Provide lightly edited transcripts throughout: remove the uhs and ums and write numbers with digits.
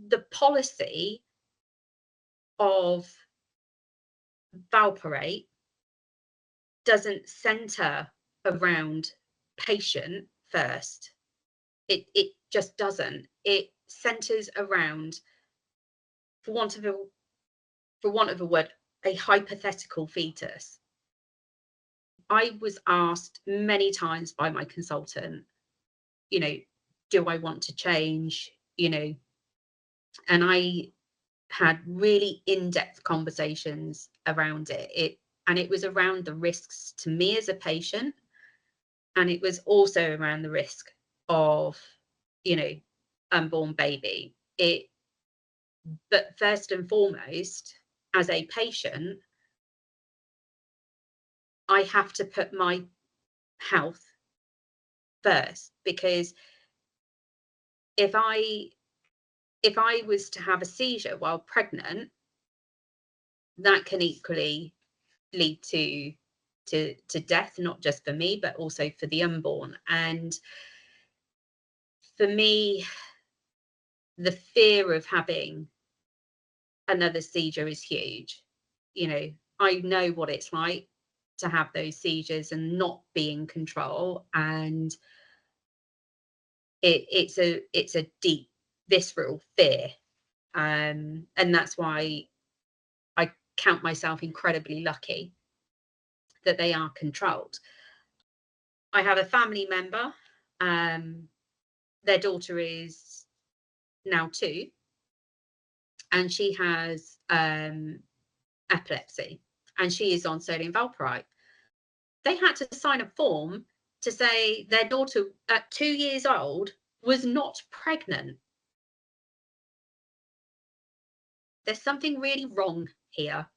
the policy of Valproate doesn't centre around patient first. It just doesn't. It centres around, for want of a word, a hypothetical fetus. I was asked many times by my consultant, you know, do I want to change? You know, and I had really in-depth conversations around it. And it was around the risks to me as a patient, and it was also around the risk of, you know, unborn baby. But first and foremost, as a patient, I have to put my health first, because if I was to have a seizure while pregnant, that can equally lead to death, not just for me, but also for the unborn. And for me, the fear of having another seizure is huge. You know, I know what it's like to have those seizures and not be in control, and it's a deep visceral fear, and that's why I count myself incredibly lucky that they are controlled. I have a family member, their daughter is now 2, and she has epilepsy, and she is on sodium valproate. They had to sign a form to say their daughter at 2 years old was not pregnant. There's something really wrong here.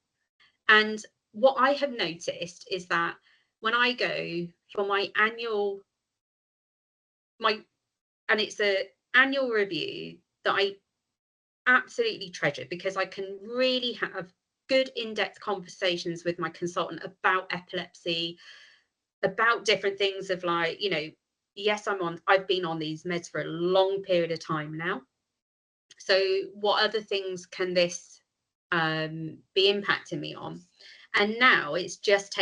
And what I have noticed is that when I go for my and it's a annual review that I absolutely treasure, because I can really have good in-depth conversations with my consultant about epilepsy, about different things of, like, you know, yes, I've been on these meds for a long period of time now. So what other things can this be impacting me on? And now it's just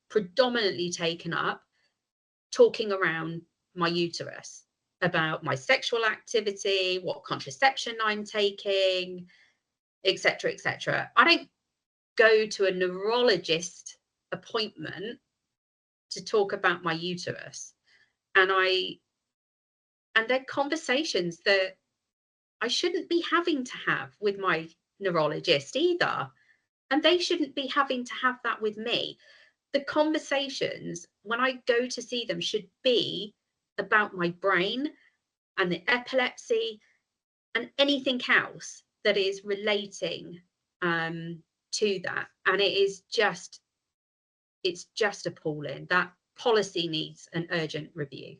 predominantly taken up, talking around my uterus, about my sexual activity, what contraception I'm taking, etc., etc. I don't go to a neurologist appointment to talk about my uterus. And they're conversations that I shouldn't be having to have with my neurologist either. And they shouldn't be having to have that with me. The conversations when I go to see them should be about my brain and the epilepsy and anything else that is relating to that. And it's just appalling. That policy needs an urgent review.